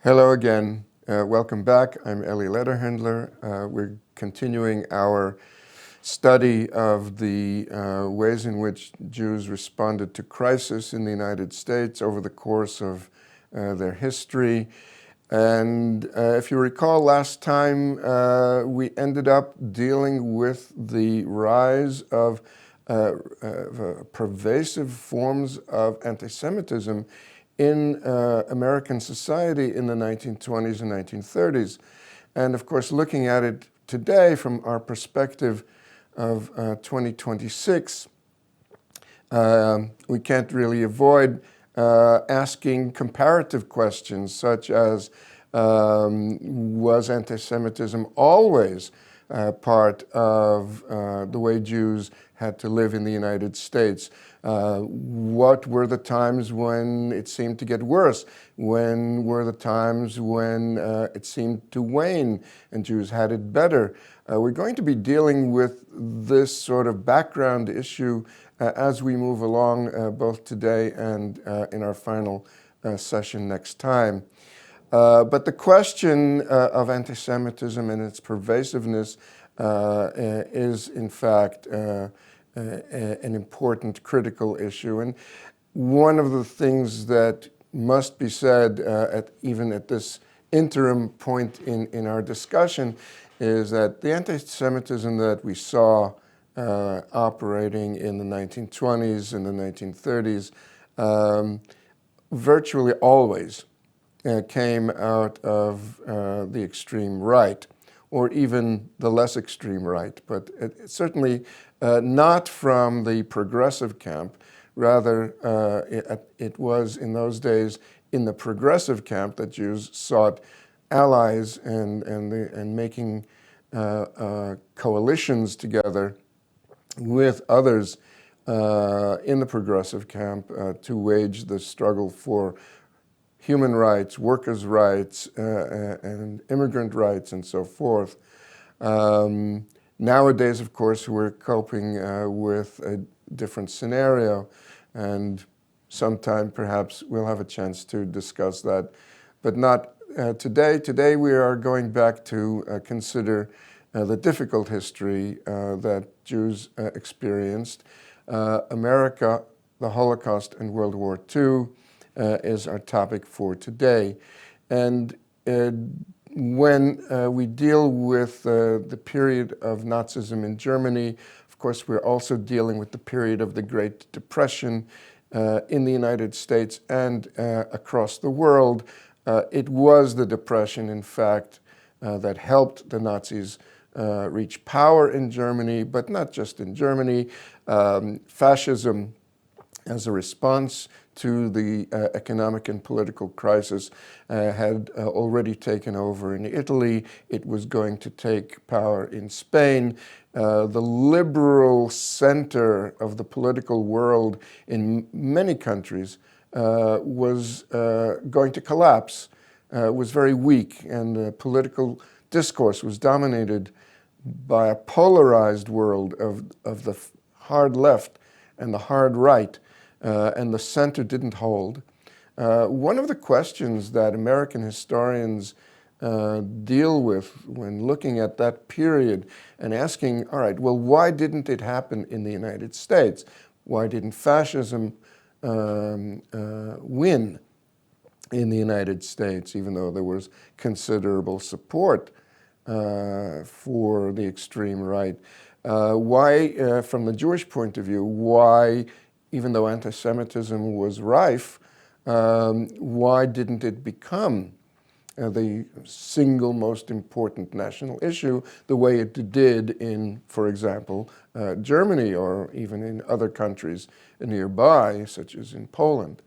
Hello again. Welcome back. I'm Lederhendler. We're continuing our study of the ways in which Jews responded to crisis in the United States over the course of their history. And if you recall, last time we ended up dealing with the rise of pervasive forms of antisemitism in American society in the 1920s and 1930s. And of course, looking at it today from our perspective of 2026, we can't really avoid asking comparative questions such as, was anti-Semitism always part of the way Jews had to live in the United States? What were the times when it seemed to get worse? When were the times when it seemed to wane and Jews had it better? We're going to be dealing with this sort of background issue as we move along, both today and in our final session next time. But the question of anti-Semitism and its pervasiveness is, in fact, an important critical issue. And one of the things that must be said even at this interim point in our discussion is that the anti-Semitism that we saw operating in the 1920s and the 1930s virtually always came out of the extreme right, or even the less extreme right, but certainly not from the progressive camp. Rather, it was in those days in the progressive camp that Jews sought allies and making coalitions together with others in the progressive camp to wage the struggle for human rights, workers' rights, and immigrant rights, and so forth. Nowadays, of course, we're coping with a different scenario, and sometime perhaps we'll have a chance to discuss that, but not today. Today we are going back to consider the difficult history that Jews experienced. America, the Holocaust, and World War II is our topic for today. And when we deal with the period of Nazism in Germany, of course, we're also dealing with the period of the Great Depression in the United States and across the world. It was the Depression, in fact, that helped the Nazis reach power in Germany, but not just in Germany. Fascism, as a response to the economic and political crisis, had already taken over in Italy. It was going to take power in Spain. The liberal center of the political world in many countries was going to collapse, was very weak, and the political discourse was dominated by a polarized world of the hard left and the hard right. And the center didn't hold. One of the questions that American historians deal with when looking at that period and asking, all right, well, why didn't it happen in the United States? Why didn't fascism win in the United States, even though there was considerable support for the extreme right? Why, from the Jewish point of view, why, even though anti-Semitism was rife, why didn't it become the single most important national issue the way it did in, for example, Germany, or even in other countries nearby, such as in Poland?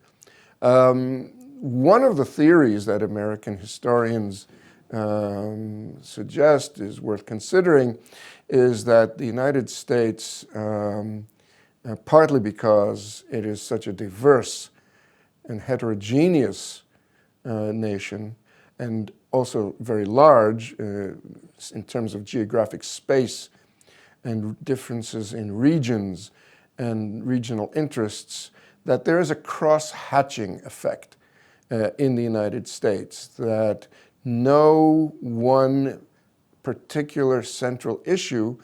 One of the theories that American historians suggest is worth considering is that the United States, partly because it is such a diverse and heterogeneous nation, and also very large in terms of geographic space and differences in regions and regional interests, that there is a cross-hatching effect in the United States, that no one particular central issue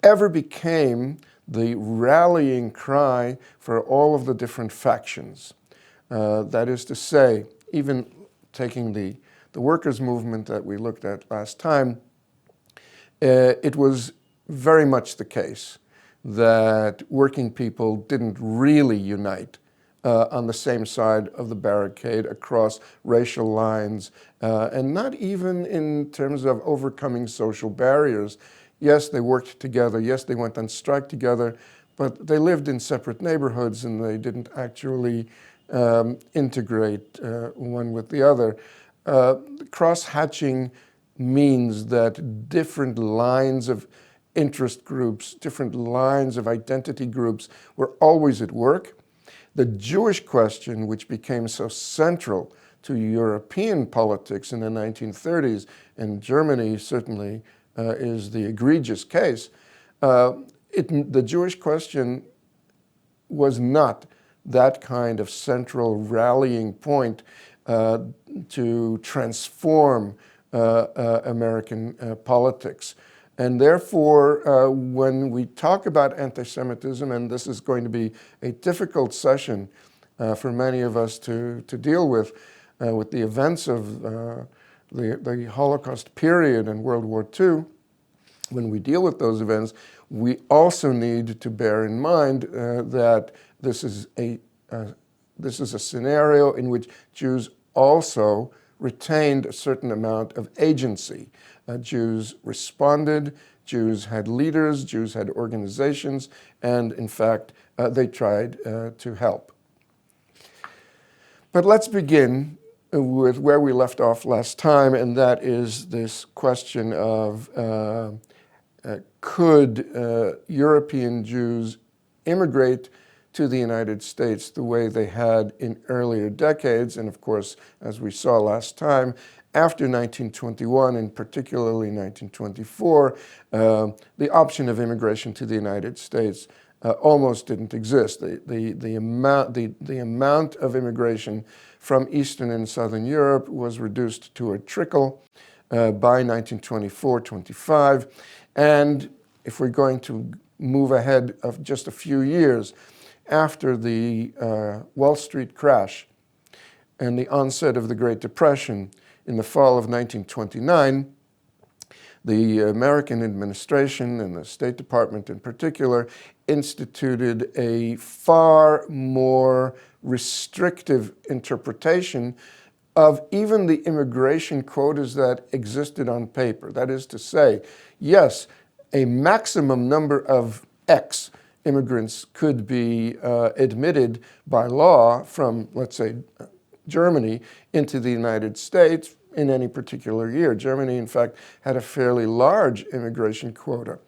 ever became the rallying cry for all of the different factions. That is to say, even taking the workers' movement that we looked at last time, it was very much the case that working people didn't really unite on the same side of the barricade across racial lines, and not even in terms of overcoming social barriers. Yes, they worked together. Yes, they went on strike together, but they lived in separate neighborhoods and they didn't actually integrate one with the other. Cross-hatching means that different lines of interest groups, different lines of identity groups were always at work. The Jewish question, which became so central to European politics in the 1930s, and Germany certainly is the egregious case, the Jewish question was not that kind of central rallying point to transform American politics. And therefore, when we talk about anti-Semitism, and this is going to be a difficult session for many of us to deal with the events of the Holocaust period and World War II, when we deal with those events, we also need to bear in mind that this is a scenario in which Jews also retained a certain amount of agency. Jews responded, Jews had leaders, Jews had organizations, and in fact, they tried to help. But let's begin with where we left off last time, and that is this question of could European Jews immigrate to the United States the way they had in earlier decades? And of course, as we saw last time, after 1921, and particularly 1924, the option of immigration to the United States almost didn't exist. The amount of immigration from Eastern and Southern Europe was reduced to a trickle by 1924-25. And if we're going to move ahead of just a few years, after the Wall Street crash and the onset of the Great Depression in the fall of 1929, the American administration and the State Department in particular instituted a far more restrictive interpretation of even the immigration quotas that existed on paper. That is to say, yes, a maximum number of X immigrants could be admitted by law from, let's say, Germany into the United States in any particular year. Germany, in fact, had a fairly large immigration quota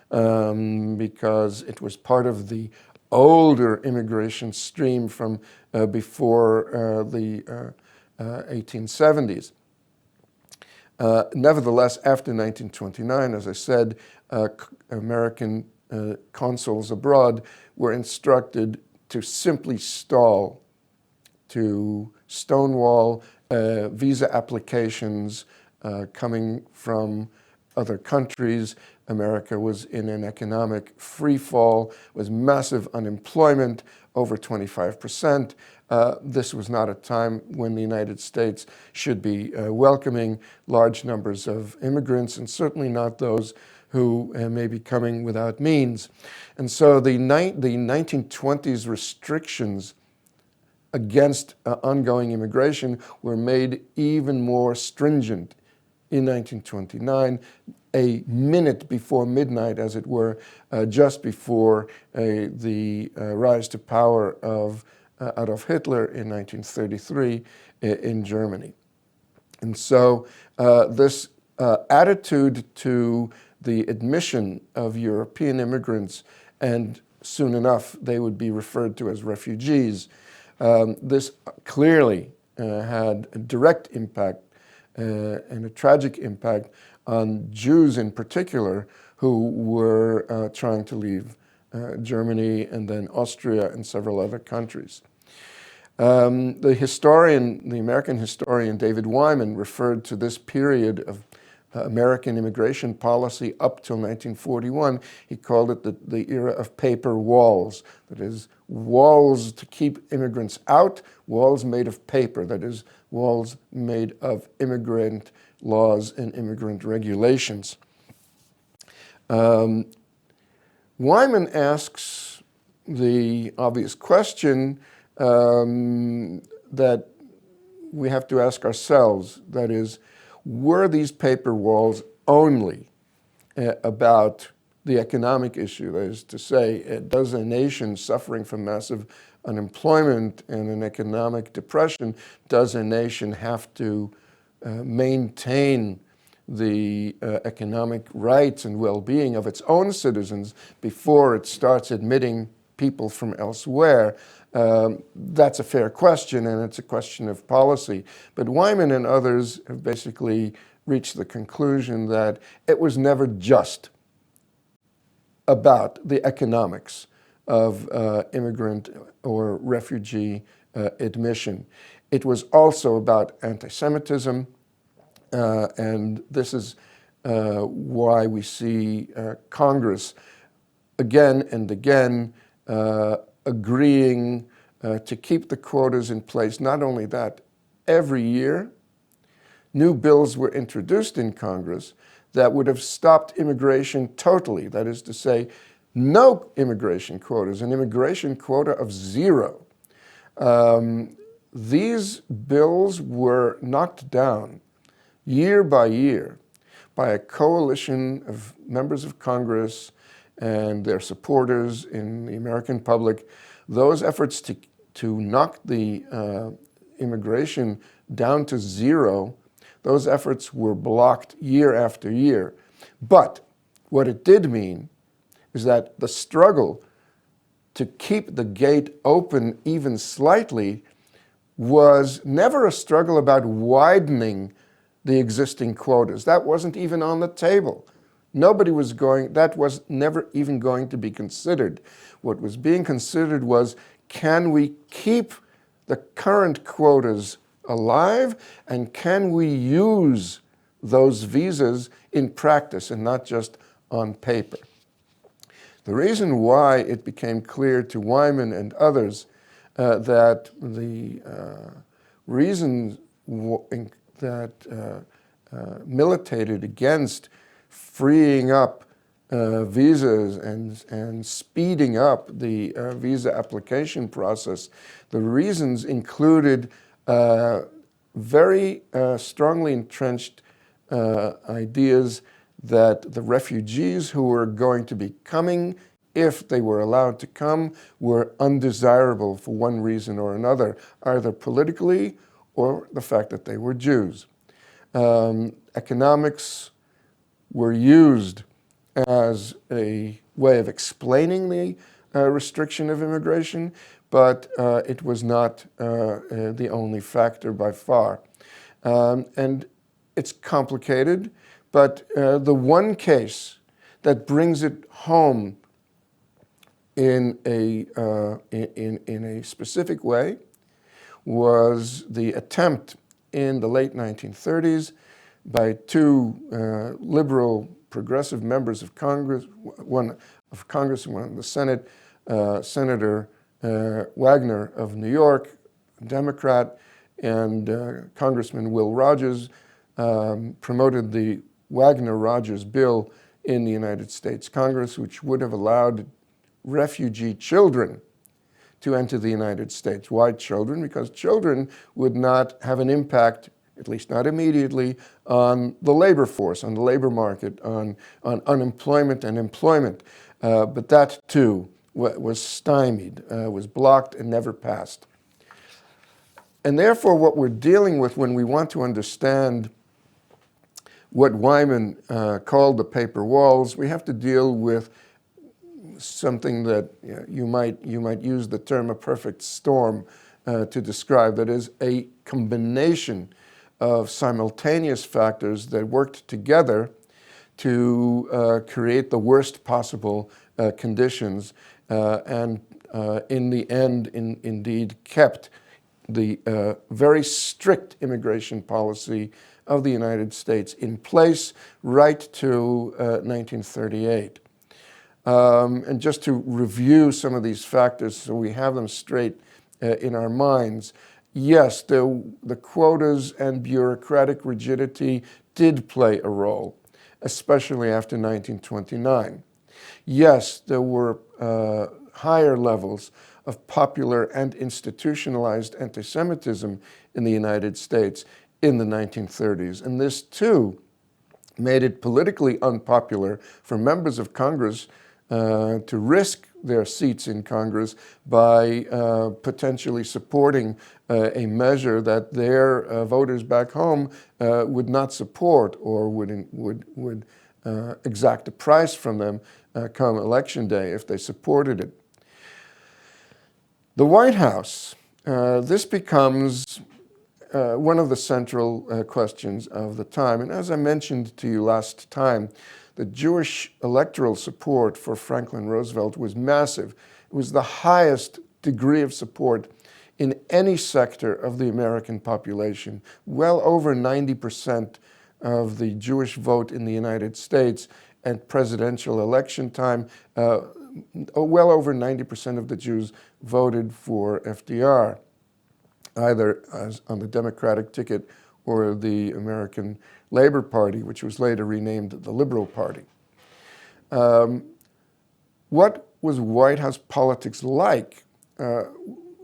because it was part of the older immigration stream from before the 1870s. Nevertheless, after 1929, as I said, American consuls abroad were instructed to simply stall, to stonewall visa applications coming from other countries. America was in an economic free fall, was massive unemployment, over 25%. This was not a time when the United States should be welcoming large numbers of immigrants, and certainly not those who may be coming without means. And so the 1920s restrictions against ongoing immigration were made even more stringent in 1929, a minute before midnight, as it were, just before the rise to power of Adolf Hitler in 1933 in Germany. And so this attitude to the admission of European immigrants, and soon enough they would be referred to as refugees, this clearly had a direct impact and a tragic impact on Jews in particular who were trying to leave Germany and then Austria and several other countries. The American historian David Wyman referred to this period of American immigration policy up till 1941. He called it the era of paper walls. That is, walls to keep immigrants out, walls made of paper. That is, walls made of immigrant laws and immigrant regulations. Wyman asks the obvious question that we have to ask ourselves, that is, were these paper walls only about the economic issue? That is to say, does a nation suffering from massive unemployment and an economic depression, does a nation have to maintain the economic rights and well-being of its own citizens before it starts admitting people from elsewhere? That's a fair question, and it's a question of policy. But Wyman and others have basically reached the conclusion that it was never just about the economics of immigrant or refugee admission. It was also about antisemitism, and this is why we see Congress again and again agreeing to keep the quotas in place. Not only that, every year, new bills were introduced in Congress that would have stopped immigration totally. That is to say, no immigration quotas, an immigration quota of 0. These bills were knocked down year by year by a coalition of members of Congress and their supporters in the American public. Those efforts to knock the immigration down to 0, those efforts were blocked year after year. But what it did mean is that the struggle to keep the gate open even slightly was never a struggle about widening the existing quotas. That wasn't even on the table. That was never even going to be considered. What was being considered was, can we keep the current quotas alive, and can we use those visas in practice and not just on paper? The reason why it became clear to Wyman and others that the reasons that militated against freeing up visas and speeding up the visa application process, the reasons included very strongly entrenched ideas that the refugees who were going to be coming, if they were allowed to come, were undesirable for one reason or another, either politically or the fact that they were Jews. Economics were used as a way of explaining the restriction of immigration, but it was not the only factor by far. And it's complicated, but the one case that brings it home in a specific way was the attempt in the late 1930s by two liberal progressive members of Congress, one of Congress and one of the Senate, Senator Wagner of New York, a Democrat, and Congressman Will Rogers promoted the Wagner-Rogers bill in the United States Congress, which would have allowed refugee children to enter the United States. Why children? Because children would not have an impact, at least not immediately, on the labor force, on the labor market, on unemployment and employment. But that too was stymied, was blocked and never passed. And therefore what we're dealing with when we want to understand what Wyman called the paper walls, we have to deal with something that you might use the term a perfect storm to describe. That is a combination of simultaneous factors that worked together to create the worst possible conditions and in the end indeed kept the very strict immigration policy of the United States in place right to 1938. And just to review some of these factors so we have them straight in our minds, yes, the quotas and bureaucratic rigidity did play a role, especially after 1929. Yes, there were higher levels of popular and institutionalized antisemitism in the United States in the 1930s. And this, too, made it politically unpopular for members of Congress to risk their seats in Congress by potentially supporting a measure that their voters back home would not support or would exact a price from them come election day if they supported it. The White House, this becomes one of the central questions of the time. And as I mentioned to you last time, the Jewish electoral support for Franklin Roosevelt was massive. It was the highest degree of support in any sector of the American population. Well over 90% of the Jewish vote in the United States at presidential election time, well over 90% of the Jews voted for FDR, either on the Democratic ticket or the American Labor Party, which was later renamed the Liberal Party. What was White House politics like?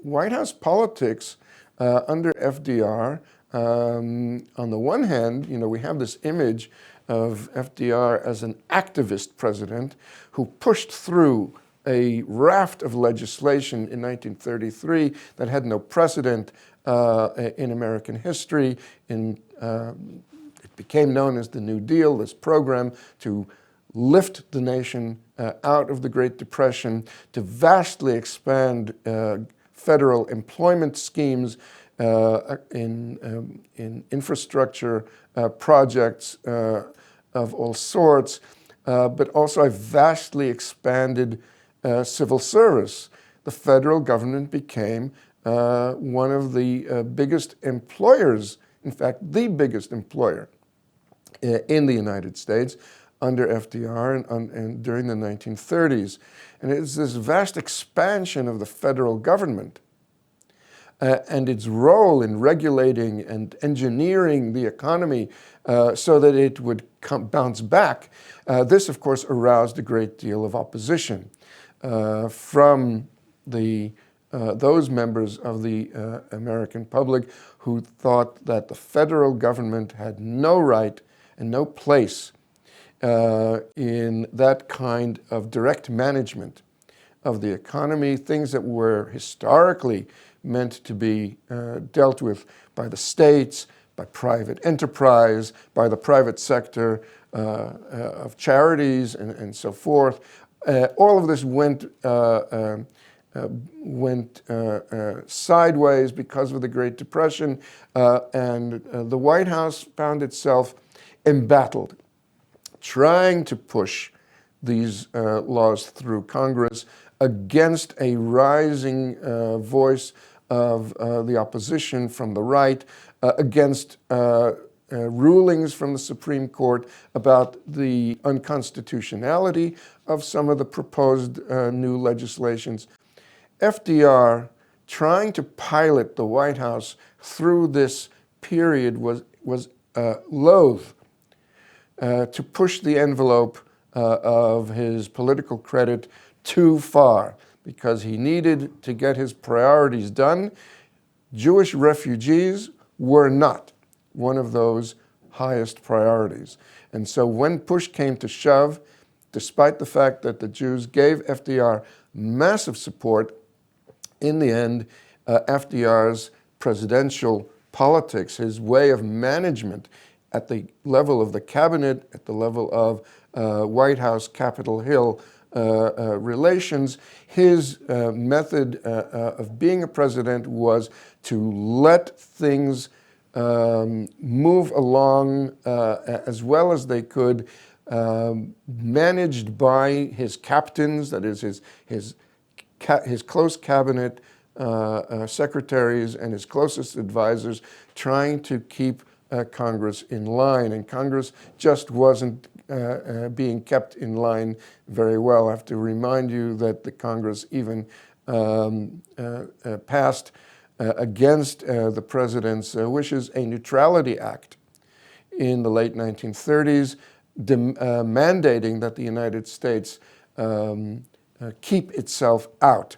White House politics under FDR, on the one hand, we have this image of FDR as an activist president who pushed through a raft of legislation in 1933 that had no precedent in American history. It became known as the New Deal, this program to lift the nation out of the Great Depression, to vastly expand federal employment schemes in infrastructure projects of all sorts, but also a vastly expanded civil service. The federal government became one of the biggest employers, in fact, the biggest employer in the United States under FDR and during the 1930s. And it's this vast expansion of the federal government and its role in regulating and engineering the economy so that it would bounce back. This, of course, aroused a great deal of opposition from those members of the American public who thought that the federal government had no right and no place in that kind of direct management of the economy, things that were historically meant to be dealt with by the states, by private enterprise, by the private sector of charities and so forth. All of this went sideways because of the Great Depression, and the White House found itself embattled, trying to push these laws through Congress against a rising voice of the opposition from the right, against rulings from the Supreme Court about the unconstitutionality of some of the proposed new legislations. FDR, trying to pilot the White House through this period, was loath to push the envelope of his political credit too far, because he needed to get his priorities done. Jewish refugees were not one of those highest priorities. And so when push came to shove, despite the fact that the Jews gave FDR massive support, in the end, FDR's presidential politics, his way of management at the level of the cabinet, at the level of White House, Capitol Hill relations, his method of being a president was to let things move along as well as they could, managed by his captains, that is his close cabinet, secretaries and his closest advisors trying to keep Congress in line, and Congress just wasn't being kept in line very well. I have to remind you that the Congress even passed against the president's wishes a Neutrality Act in the late 1930s, mandating that the United States keep itself out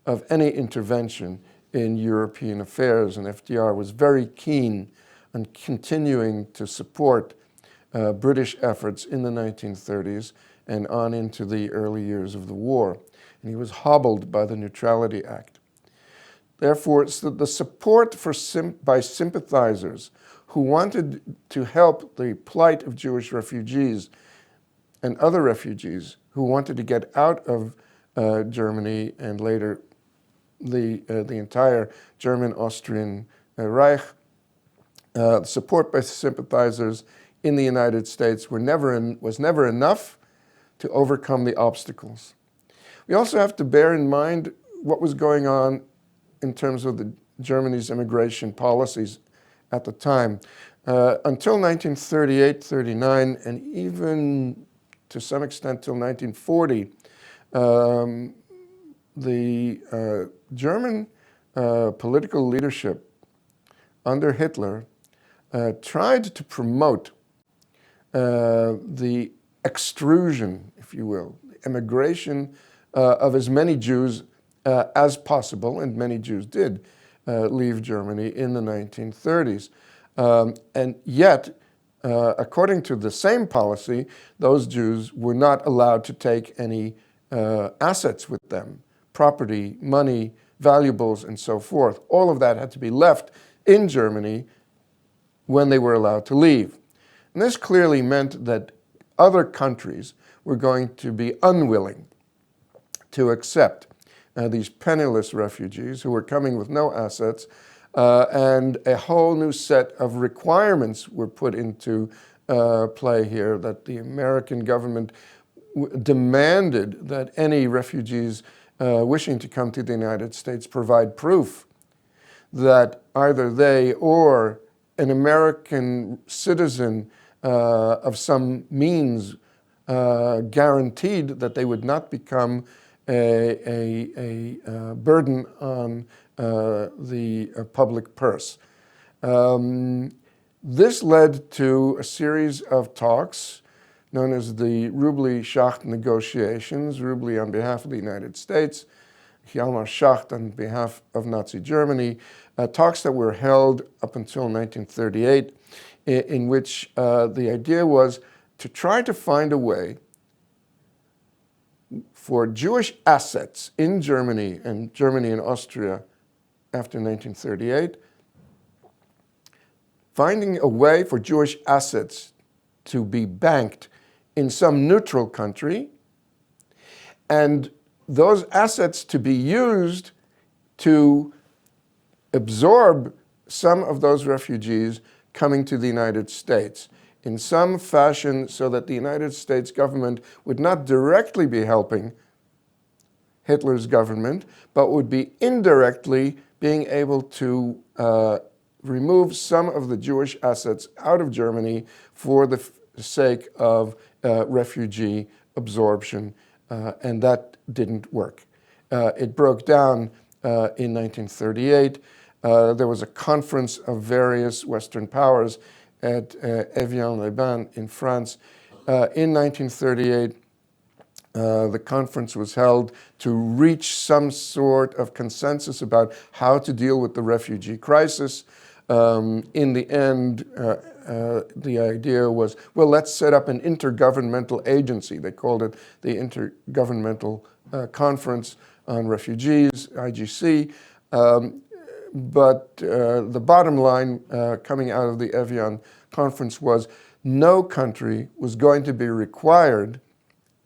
of any intervention in European affairs. And FDR was very keen on continuing to support British efforts in the 1930s and on into the early years of the war. And he was hobbled by the Neutrality Act. Therefore, the support by sympathizers who wanted to help the plight of Jewish refugees and other refugees who wanted to get out of Germany and later the entire German-Austrian Reich, support by sympathizers in the United States was never enough to overcome the obstacles. We also have to bear in mind what was going on in terms of Germany's immigration policies at the time. Until 1938-39, and even to some extent till 1940, the German political leadership under Hitler tried to promote the exclusion, if you will, immigration of as many Jews as possible, and many Jews did leave Germany in the 1930s. And yet, according to the same policy, those Jews were not allowed to take any assets with them, property, money, valuables, and so forth. All of that had to be left in Germany when they were allowed to leave. And this clearly meant that other countries were going to be unwilling to accept these penniless refugees who were coming with no assets, and a whole new set of requirements were put into play here, that the American government demanded that any refugees wishing to come to the United States provide proof that either they or an American citizen of some means guaranteed that they would not become a burden on the public purse. This led to a series of talks known as the Rubli-Schacht negotiations, Rubli on behalf of the United States, Hjalmar Schacht on behalf of Nazi Germany, talks that were held up until 1938, in which the idea was to try to find a way for Jewish assets in Germany and Austria after 1938, finding a way for Jewish assets to be banked in some neutral country, and those assets to be used to absorb some of those refugees coming to the United States in some fashion, so that the United States government would not directly be helping Hitler's government, but would be indirectly being able to remove some of the Jewish assets out of Germany for the sake of refugee absorption, and that didn't work. It broke down in 1938. There was a conference of various Western powers at Evian-les-Bains in France. In 1938, the conference was held to reach some sort of consensus about how to deal with the refugee crisis. In the end, the idea was, well, let's set up an intergovernmental agency. They called it the Intergovernmental Conference on Refugees, IGC. But the bottom line coming out of the Evian conference was no country was going to be required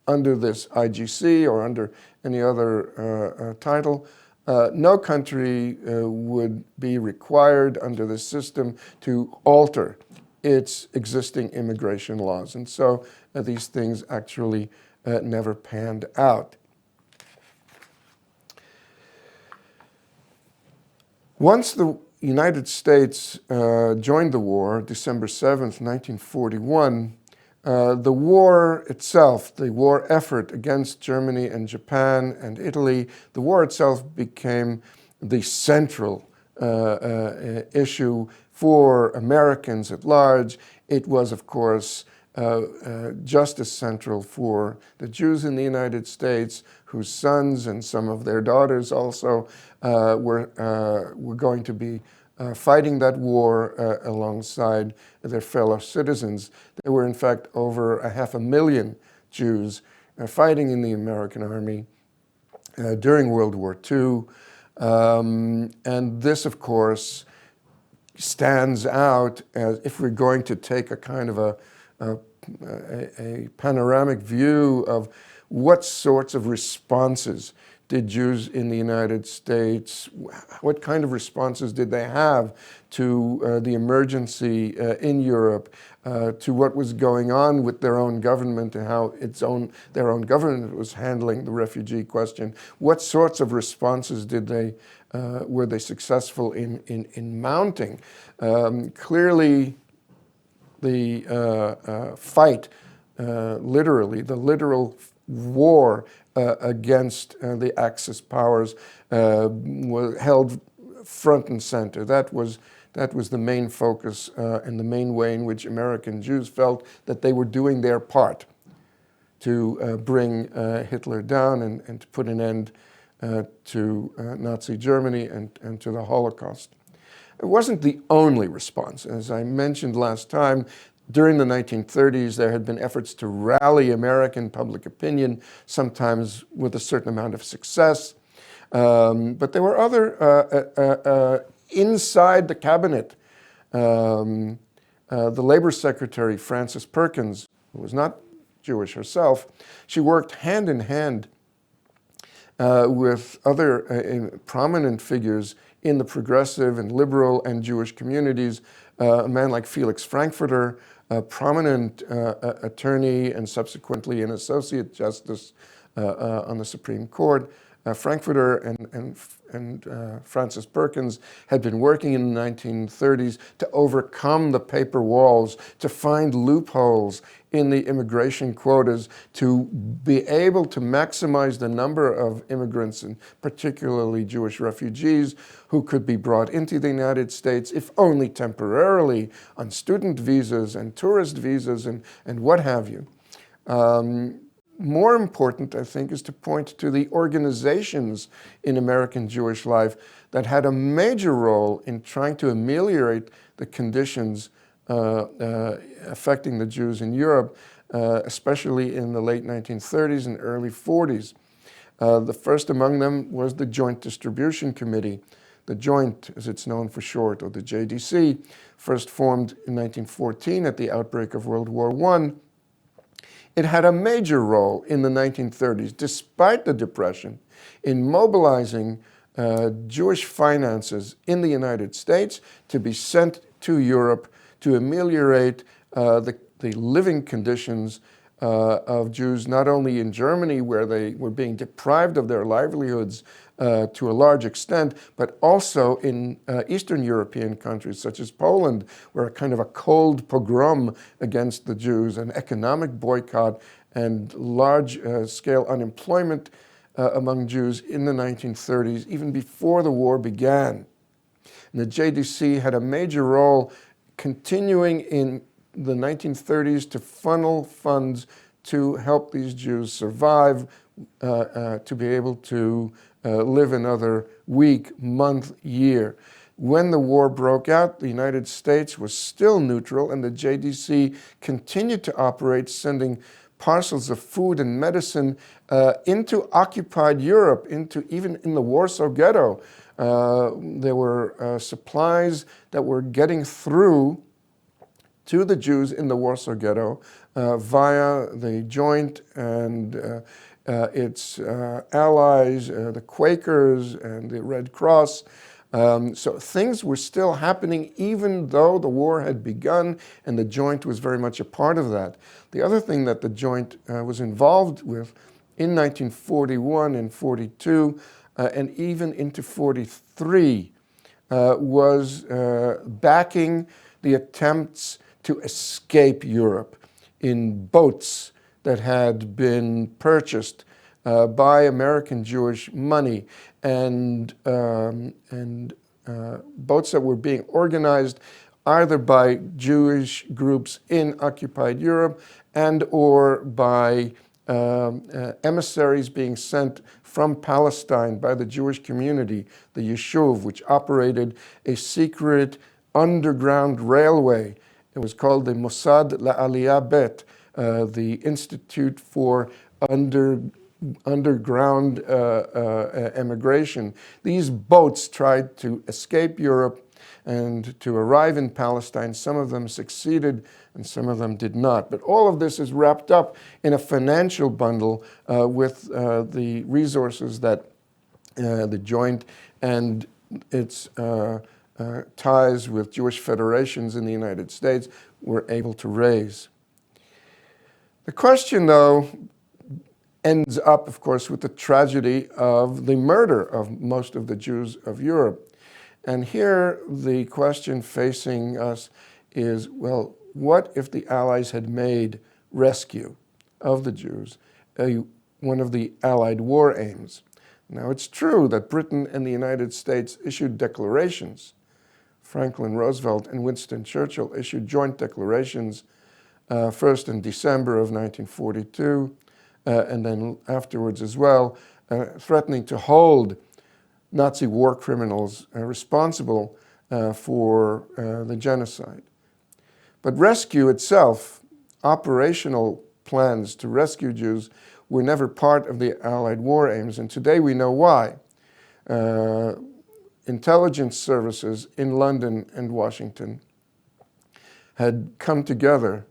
under this IGC or under any other title. No country would be required under this system to alter its existing immigration laws. And so these things actually never panned out. Once the United States joined the war, December 7th, 1941, the war itself, the war effort against Germany and Japan and Italy, the war itself became the central issue for Americans at large. It was, of course, just as central for the Jews in the United States, whose sons and some of their daughters also were going to be fighting that war alongside their fellow citizens. There were, in fact, over 500,000 Jews fighting in the American army during World War II. And this, of course, stands out as, if we're going to take a kind of a panoramic view of what sorts of responses did Jews in the United States, what kind of responses did they have to the emergency in Europe, to what was going on with their own government and how their own government was handling the refugee question? What sorts of responses did were they successful in mounting? Clearly, the fight, literally, the literal war against the Axis powers was held front and center. That was the main focus and the main way in which American Jews felt that they were doing their part to bring Hitler down and to put an end to Nazi Germany and to the Holocaust. It wasn't the only response. As I mentioned last time, during the 1930s, there had been efforts to rally American public opinion, sometimes with a certain amount of success. But there were other, inside the cabinet, the Labor Secretary, Frances Perkins, who was not Jewish herself, she worked hand in hand with other prominent figures in the progressive and liberal and Jewish communities, a man like Felix Frankfurter, a prominent attorney and subsequently an associate justice on the Supreme Court. Frankfurter and Frances Perkins had been working in the 1930s to overcome the paper walls, to find loopholes in the immigration quotas, to be able to maximize the number of immigrants, and particularly Jewish refugees, who could be brought into the United States, if only temporarily, on student visas and tourist visas and what have you. More important, I think, is to point to the organizations in American Jewish life that had a major role in trying to ameliorate the conditions affecting the Jews in Europe, especially in the late 1930s and early 40s. The first among them was the Joint Distribution Committee, the Joint, as it's known for short, or the JDC, first formed in 1914 at the outbreak of World War I. It had a major role in the 1930s, despite the Depression, in mobilizing Jewish finances in the United States to be sent to Europe to ameliorate the living conditions of Jews, not only in Germany, where they were being deprived of their livelihoods to a large extent, but also in Eastern European countries such as Poland, where a kind of a cold pogrom against the Jews, an economic boycott, and large-scale unemployment among Jews in the 1930s, even before the war began. And the JDC had a major role continuing in the 1930s to funnel funds to help these Jews survive, to be able to live another week, month, year. When the war broke out, the United States was still neutral, and the JDC continued to operate, sending parcels of food and medicine into occupied Europe, even in the Warsaw Ghetto. There were supplies that were getting through to the Jews in the Warsaw Ghetto via the Joint and its allies, the Quakers and the Red Cross. So things were still happening even though the war had begun, and the Joint was very much a part of that. The other thing that the Joint was involved with in 1941 and 42 and even into 43 was backing the attempts to escape Europe in boats that had been purchased by American Jewish money and boats that were being organized either by Jewish groups in occupied Europe and or by emissaries being sent from Palestine by the Jewish community, the Yishuv, which operated a secret underground railway. It was called the Mossad La'aliyah Bet, the Institute for Underground Emigration. These boats tried to escape Europe and to arrive in Palestine. Some of them succeeded and some of them did not. But all of this is wrapped up in a financial bundle with the resources that the Joint and its ties with Jewish federations in the United States were able to raise. The question, though, ends up, of course, with the tragedy of the murder of most of the Jews of Europe. And here the question facing us is, well, what if the Allies had made rescue of the Jews one of the Allied war aims? Now, it's true that Britain and the United States issued declarations. Franklin Roosevelt and Winston Churchill issued joint declarations, first in December of 1942, and then afterwards as well, threatening to hold Nazi war criminals responsible for the genocide. But rescue itself, operational plans to rescue Jews, were never part of the Allied war aims, and today we know why. Intelligence services in London and Washington had come together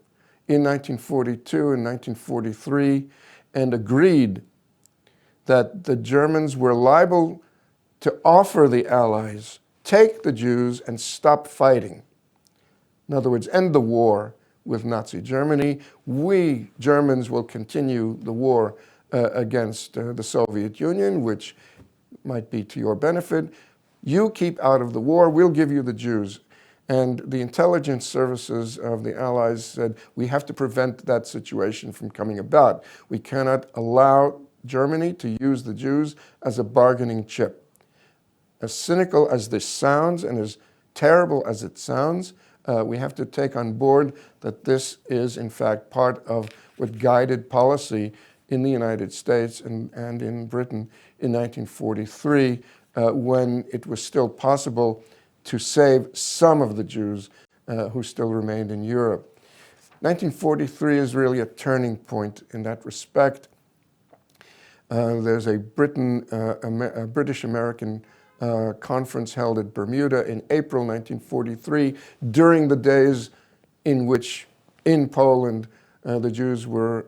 in 1942 and 1943 and agreed that the Germans were liable to offer the Allies, take the Jews and stop fighting. In other words, end the war with Nazi Germany. We Germans will continue the war against the Soviet Union, which might be to your benefit. You keep out of the war, we'll give you the Jews. And the intelligence services of the Allies said, we have to prevent that situation from coming about. We cannot allow Germany to use the Jews as a bargaining chip. As cynical as this sounds and as terrible as it sounds, we have to take on board that this is in fact part of what guided policy in the United States and in Britain in 1943, when it was still possible to save some of the Jews who still remained in Europe. 1943 is really a turning point in that respect. There's a British-American conference held at Bermuda in April 1943, during the days in which in Poland the Jews were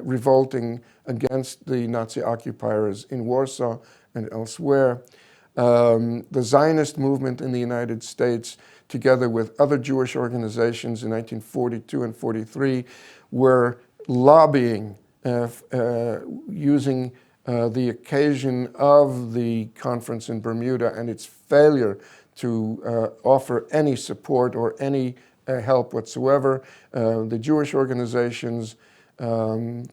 revolting against the Nazi occupiers in Warsaw and elsewhere. The Zionist movement in the United States, together with other Jewish organizations in 1942 and 43, were lobbying, using the occasion of the conference in Bermuda and its failure to offer any support or any help whatsoever. The Jewish organizations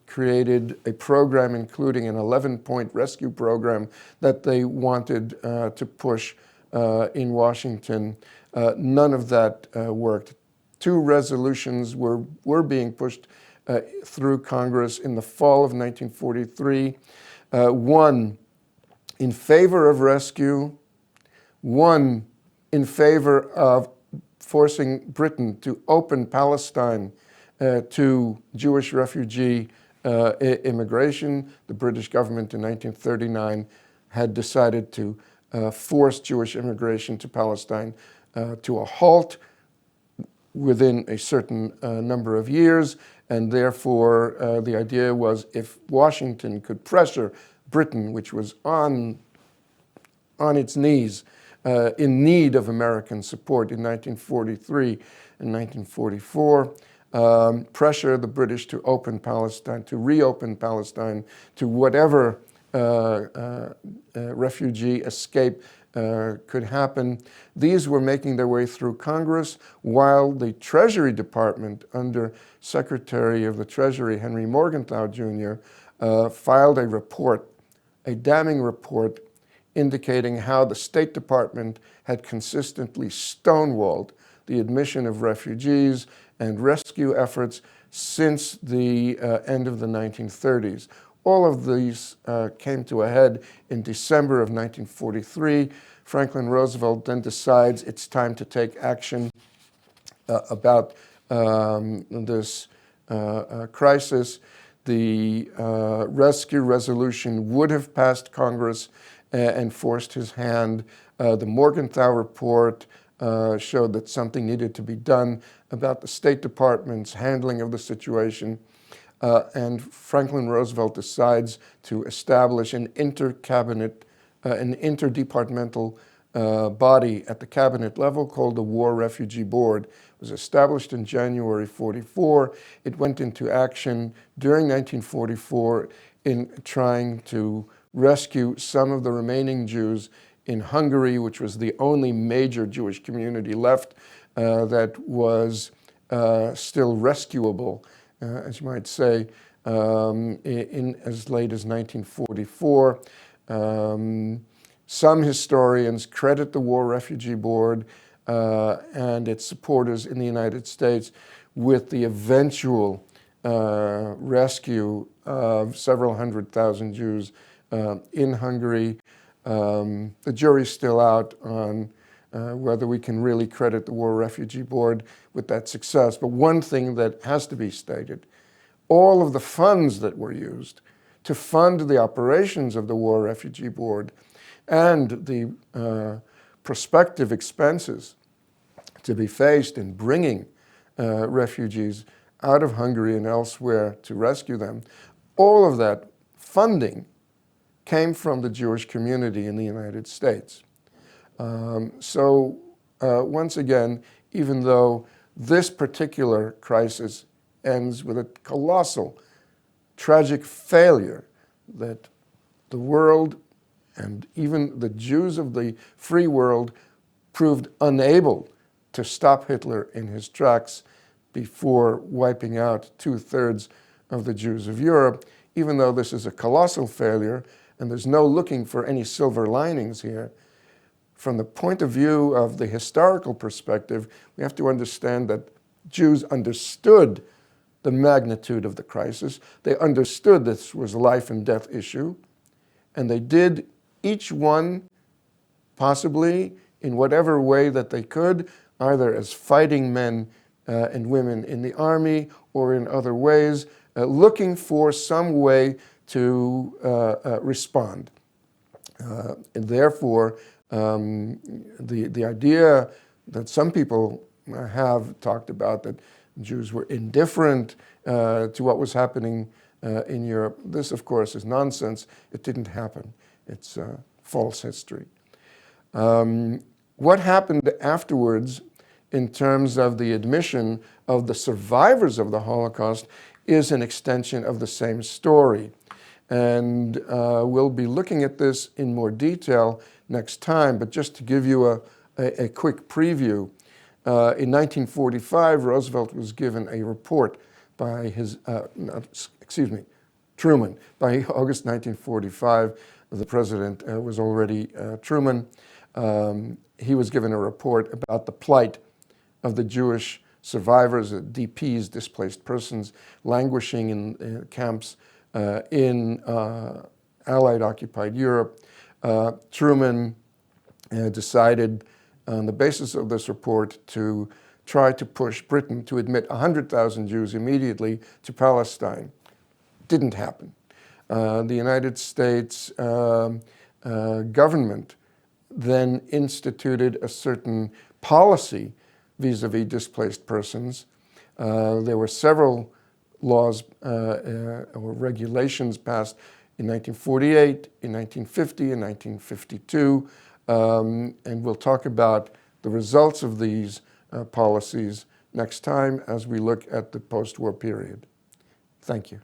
created a program, including an 11-point rescue program that they wanted to push in Washington. None of that worked. Two resolutions were being pushed through Congress in the fall of 1943. One in favor of rescue, one in favor of forcing Britain to open Palestine to Jewish refugee immigration. The British government in 1939 had decided to force Jewish immigration to Palestine to a halt within a certain number of years, and therefore the idea was if Washington could pressure Britain, which was on its knees in need of American support in 1943 and 1944, pressure the British to open Palestine, to reopen Palestine to whatever refugee escape could happen. These were making their way through Congress while the Treasury Department under Secretary of the Treasury Henry Morgenthau Jr. Filed a report, a damning report, indicating how the State Department had consistently stonewalled the admission of refugees and rescue efforts since the end of the 1930s. All of these came to a head in December of 1943. Franklin Roosevelt then decides it's time to take action about this crisis. The rescue resolution would have passed Congress and forced his hand. The Morgenthau report showed that something needed to be done about the State Department's handling of the situation. And Franklin Roosevelt decides to establish an interdepartmental body at the cabinet level called the War Refugee Board. It was established in January 44. It went into action during 1944 in trying to rescue some of the remaining Jews in Hungary, which was the only major Jewish community left that was still rescuable, as you might say, in as late as 1944. Some historians credit the War Refugee Board and its supporters in the United States with the eventual rescue of several 100,000 Jews in Hungary. The jury's still out on whether we can really credit the War Refugee Board with that success. But one thing that has to be stated, all of the funds that were used to fund the operations of the War Refugee Board and the prospective expenses to be faced in bringing refugees out of Hungary and elsewhere to rescue them, all of that funding came from the Jewish community in the United States. Once again, even though this particular crisis ends with a colossal, tragic failure that the world and even the Jews of the free world proved unable to stop Hitler in his tracks before wiping out 2/3 of the Jews of Europe, even though this is a colossal failure and there's no looking for any silver linings here, from the point of view of the historical perspective, we have to understand that Jews understood the magnitude of the crisis. They understood this was a life and death issue, and they did each one possibly in whatever way that they could, either as fighting men and women in the army or in other ways, looking for some way to respond. And therefore, the idea that some people have talked about, that Jews were indifferent to what was happening in Europe, this of course is nonsense. It didn't happen. It's false history. What happened afterwards in terms of the admission of the survivors of the Holocaust is an extension of the same story. And we'll be looking at this in more detail next time, but just to give you a quick preview, in 1945, Roosevelt was given a report by Truman. By August 1945, the president was already Truman. He was given a report about the plight of the Jewish survivors, DPs, displaced persons, languishing in camps in Allied occupied Europe. Truman decided on the basis of this report to try to push Britain to admit 100,000 Jews immediately to Palestine. Didn't happen. The United States government then instituted a certain policy vis-a-vis displaced persons. There were several laws or regulations passed in 1948, in 1950, and 1952, and we'll talk about the results of these policies next time as we look at the post-war period. Thank you.